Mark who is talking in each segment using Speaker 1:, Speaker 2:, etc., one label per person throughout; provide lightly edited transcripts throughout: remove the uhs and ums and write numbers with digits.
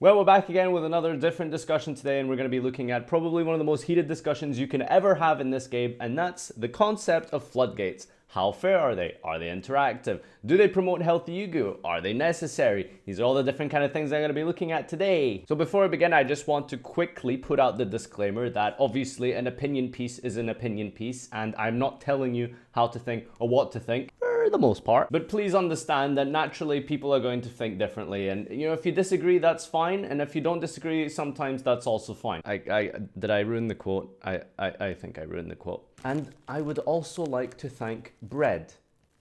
Speaker 1: Well, we're back again with another different discussion today, and we're going to be looking at probably one of the most heated discussions you can ever have in this game, and that's the concept of floodgates. How fair are they? Are they interactive? Do they promote healthy ego? Are they necessary? These are all the different kind of things I'm going to be looking at today. So before I begin, I just want to quickly put out the disclaimer that obviously an opinion piece is an opinion piece, and I'm not telling you how to think or what to think for the most part. But please understand that naturally people are going to think differently, and if you disagree, that's fine, and if you don't disagree, sometimes that's also fine. Did I ruin the quote? I think I ruined the quote. And I would also like to thank Bread.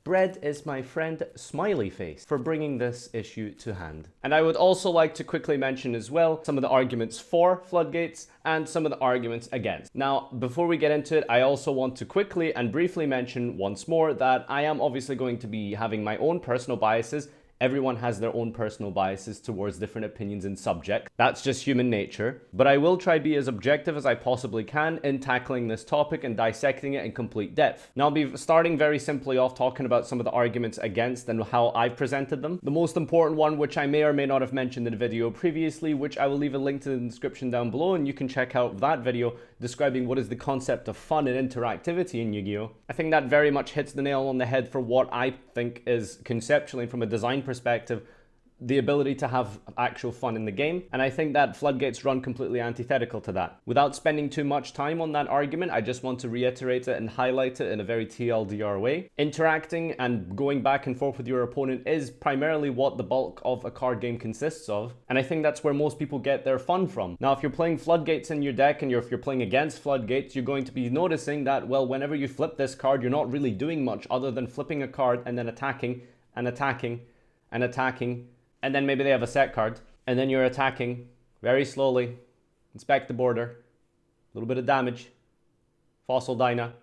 Speaker 1: Bread is my friend Smiley Face for bringing this issue to hand. And I would also like to quickly mention as well some of the arguments for floodgates and some of the arguments against. Now, before we get into it, I also want to quickly and briefly mention once more that I am obviously going to be having my own personal biases. Everyone has their own personal biases towards different opinions and subjects. That's just human nature. But I will try to be as objective as I possibly can in tackling this topic and dissecting it in complete depth. Now, I'll be starting very simply off talking about some of the arguments against and how I've presented them. The most important one, which I may or may not have mentioned in a video previously, which I will leave a link to in the description down below, and you can check out that video describing what is the concept of fun and interactivity in Yu-Gi-Oh! I think that very much hits the nail on the head for what I think is conceptually, from a design perspective, the ability to have actual fun in the game, and I think that floodgates run completely antithetical to that. Without spending too much time on that argument, I just want to reiterate it and highlight it in a very TLDR way. Interacting and going back and forth with your opponent is primarily what the bulk of a card game consists of, and I think that's where most people get their fun from. Now, if you're playing floodgates in your deck and if you're playing against floodgates, you're going to be noticing that, well, whenever you flip this card, you're not really doing much other than flipping a card and then attacking and attacking and attacking, and then maybe they have a set card, and then you're attacking very slowly, inspect the border, a little bit of damage, fossil dyna.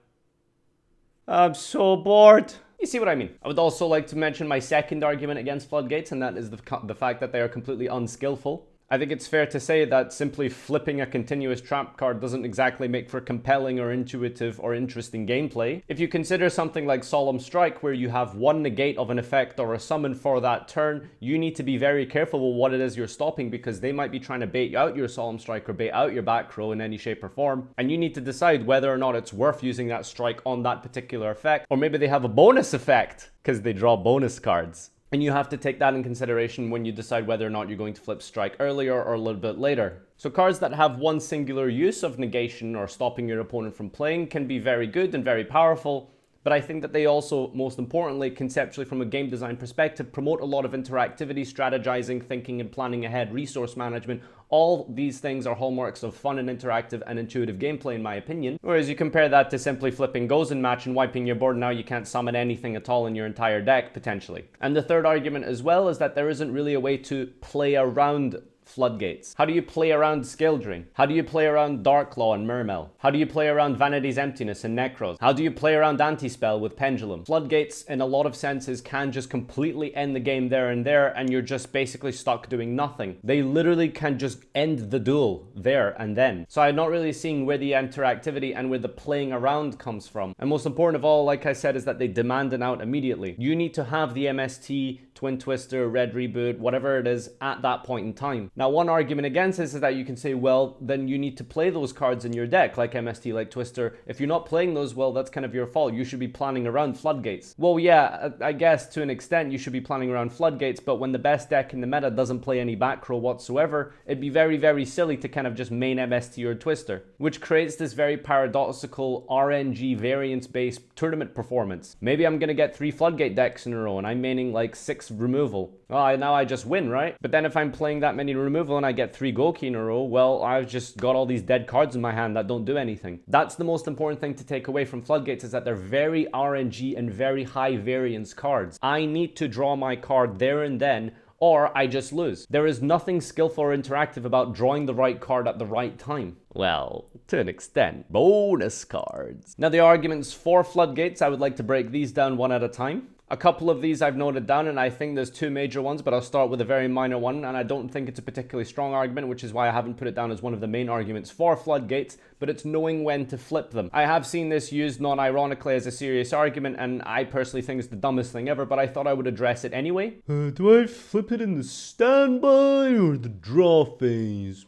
Speaker 1: I'm so bored. You see what I mean? I would also like to mention my second argument against floodgates, and that is the fact that they are completely unskillful. I think it's fair to say that simply flipping a continuous trap card doesn't exactly make for compelling or intuitive or interesting gameplay. If you consider something like Solemn Strike, where you have one negate of an effect or a summon for that turn, you need to be very careful with what it is you're stopping, because they might be trying to bait out your Solemn Strike or bait out your back row in any shape or form, and you need to decide whether or not it's worth using that strike on that particular effect, or maybe they have a bonus effect because they draw bonus cards. And you have to take that in consideration when you decide whether or not you're going to flip strike earlier or a little bit later. So cards that have one singular use of negation or stopping your opponent from playing can be very good and very powerful, but I think that they also, most importantly, conceptually from a game design perspective, promote a lot of interactivity, strategizing, thinking and planning ahead, resource management. All these things are hallmarks of fun and interactive and intuitive gameplay, in my opinion. Whereas you compare that to simply flipping Gozen Match and wiping your board, now you can't summon anything at all in your entire deck, potentially. And the third argument as well is that there isn't really a way to play around floodgates. How do you play around Scale Drain? How do you play around Darklaw and Mermail? How do you play around Vanity's Emptiness and Necros? How do you play around Anti-Spell with Pendulum? Floodgates, in a lot of senses, can just completely end the game there and there, and you're just basically stuck doing nothing. They literally can just end the duel there and then. So I'm not really seeing where the interactivity and where the playing around comes from. And most important of all, like I said, is that they demand an out immediately. You need to have the MST, Twin Twister, Red Reboot, whatever it is, at that point in time. Now, one argument against this is that you can say, well, then you need to play those cards in your deck, like MST, like Twister. If you're not playing those, well, that's kind of your fault. You should be planning around floodgates. Well, yeah, I guess to an extent you should be planning around floodgates, but when the best deck in the meta doesn't play any back row whatsoever, it'd be very, very silly to kind of just main MST or Twister, which creates this very paradoxical RNG variance-based tournament performance. Maybe I'm gonna get 3 floodgate decks in a row and I'm maining like 6 removal. Well, now I just win, right? But then if I'm playing that many removal and I get 3 Goki in a row, well, I've just got all these dead cards in my hand that don't do anything. That's the most important thing to take away from floodgates, is that they're very RNG and very high variance cards. I need to draw my card there and then, or I just lose. There is nothing skillful or interactive about drawing the right card at the right time. Well, to an extent. Bonus cards. Now, the arguments for floodgates, I would like to break these down one at a time. A couple of these I've noted down, and I think there's two major ones, but I'll start with a very minor one, and I don't think it's a particularly strong argument, which is why I haven't put it down as one of the main arguments for floodgates, but it's knowing when to flip them. I have seen this used non-ironically as a serious argument, and I personally think it's the dumbest thing ever, but I thought I would address it anyway. Do I flip it in the standby or the draw phase?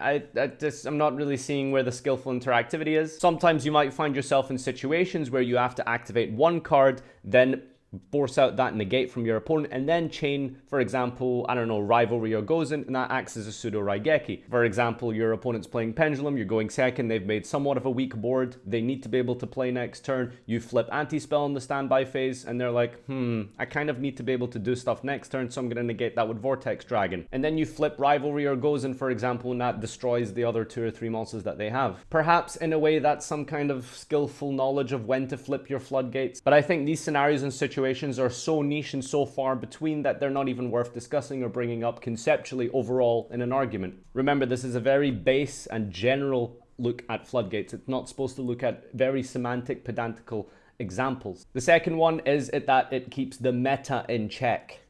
Speaker 1: I'm not really seeing where the skillful interactivity is. Sometimes you might find yourself in situations where you have to activate one card, then force out that negate from your opponent, and then chain, for example, I don't know, Rivalry or Gozen, and that acts as a pseudo Raigeki. For example, your opponent's playing Pendulum, you're going second, they've made somewhat of a weak board, they need to be able to play next turn, you flip anti-spell in the standby phase, and they're like, I kind of need to be able to do stuff next turn, so I'm going to negate that with Vortex Dragon. And then you flip Rivalry or Gozen, for example, and that destroys the other 2 or 3 monsters that they have. Perhaps, in a way, that's some kind of skillful knowledge of when to flip your floodgates, but I think these scenarios and situations are so niche and so far between that they're not even worth discussing or bringing up conceptually overall in an argument. Remember, this is a very base and general look at floodgates. It's not supposed to look at very semantic, pedantical examples. The second one is that it keeps the meta in check.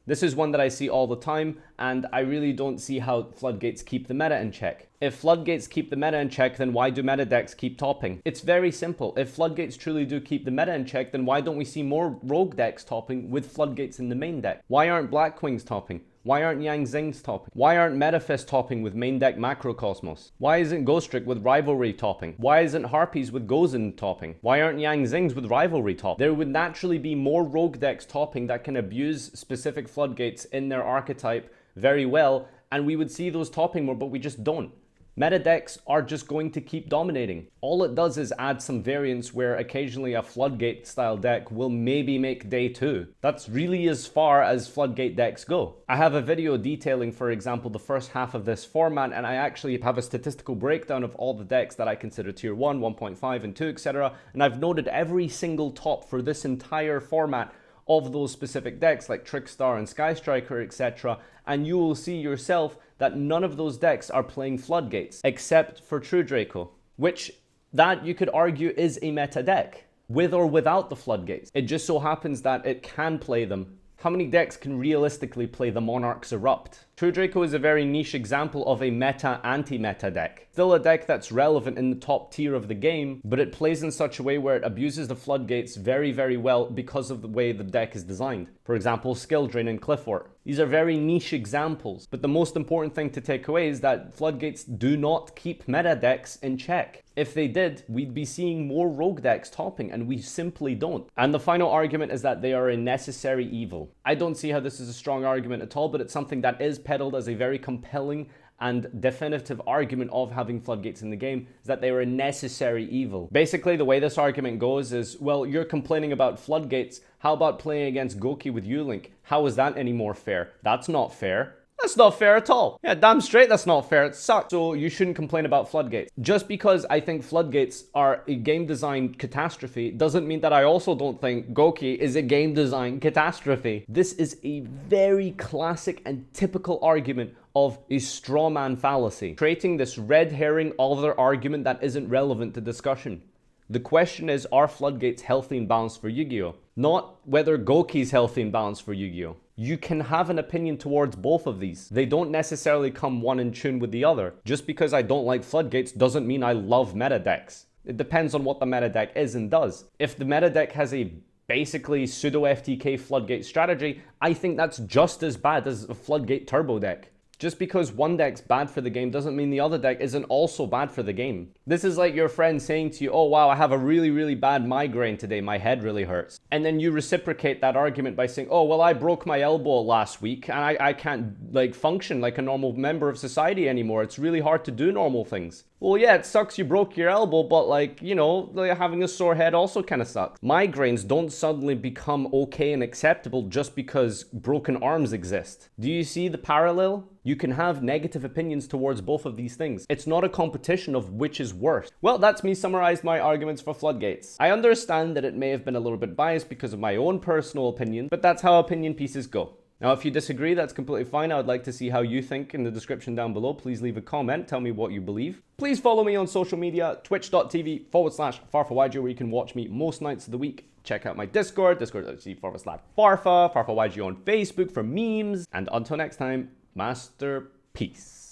Speaker 1: This is one that I see all the time, and I really don't see how floodgates keep the meta in check. If floodgates keep the meta in check, then why do meta decks keep topping? It's very simple. If floodgates truly do keep the meta in check, then why don't we see more rogue decks topping with floodgates in the main deck? Why aren't Blackwings topping? Why aren't Yang Zings topping? Why aren't Metafist topping with main deck Macrocosmos? Why isn't Ghostrick with Rivalry topping? Why isn't Harpies with Gozen topping? Why aren't Yang Zings with Rivalry top? There would naturally be more rogue decks topping that can abuse specific floodgates in their archetype very well, and we would see those topping more, but we just don't. Meta decks are just going to keep dominating. All it does is add some variance where occasionally a floodgate style deck will maybe make day 2. That's really as far as floodgate decks go. I have a video detailing, for example, the first half of this format, and I actually have a statistical breakdown of all the decks that I consider tier 1, 1.5, and 2, etc. And I've noted every single top for this entire format of those specific decks like Trickstar and Sky Striker, etc. And you will see yourself that none of those decks are playing floodgates except for True Draco, which that you could argue is a meta deck with or without the floodgates. It just so happens that it can play them. How many decks can realistically play the Monarchs Erupt? True Draco is a very niche example of a meta anti-meta deck. Still a deck that's relevant in the top tier of the game, but it plays in such a way where it abuses the floodgates very, very well because of the way the deck is designed. For example, Skill Drain and Cliffort. These are very niche examples, but the most important thing to take away is that floodgates do not keep meta decks in check. If they did, we'd be seeing more rogue decks topping, and we simply don't. And the final argument is that they are a necessary evil. I don't see how this is a strong argument at all, but it's something that is peddled as a very compelling and definitive argument of having floodgates in the game, is that they are a necessary evil. Basically, the way this argument goes is, well, you're complaining about floodgates, how about playing against Goki with U-Link? How is that any more fair? That's not fair. That's not fair at all. Yeah, damn straight that's not fair. It sucks. So you shouldn't complain about floodgates. Just because I think floodgates are a game design catastrophe doesn't mean that I also don't think Goki is a game design catastrophe. This is a very classic and typical argument of a straw man fallacy, creating this red herring other argument that isn't relevant to discussion. The question is, are floodgates healthy and balanced for Yu-Gi-Oh? Not whether Goki's healthy and balanced for Yu-Gi-Oh. You can have an opinion towards both of these. They don't necessarily come one in tune with the other. Just because I don't like floodgates doesn't mean I love meta decks. It depends on what the meta deck is and does. If the meta deck has a basically pseudo FTK floodgate strategy, I think that's just as bad as a floodgate turbo deck. Just because one deck's bad for the game doesn't mean the other deck isn't also bad for the game. This is like your friend saying to you, oh wow, I have a really, really bad migraine today, my head really hurts. And then you reciprocate that argument by saying, oh well, I broke my elbow last week and I can't like function like a normal member of society anymore. It's really hard to do normal things. Well, yeah, it sucks you broke your elbow, but like, you know, like having a sore head also kind of sucks. Migraines don't suddenly become okay and acceptable just because broken arms exist. Do you see the parallel? You can have negative opinions towards both of these things. It's not a competition of which is worse. Well, that's me summarized my arguments for floodgates. I understand that it may have been a little bit biased because of my own personal opinion, but that's how opinion pieces go. Now, if you disagree, that's completely fine. I would like to see how you think in the description down below. Please leave a comment. Tell me what you believe. Please follow me on social media, twitch.tv/FarfaYGO, where you can watch me most nights of the week. Check out my Discord, discord.gg/Farfa, FarfaYGO on Facebook for memes, and until next time, masterpiece.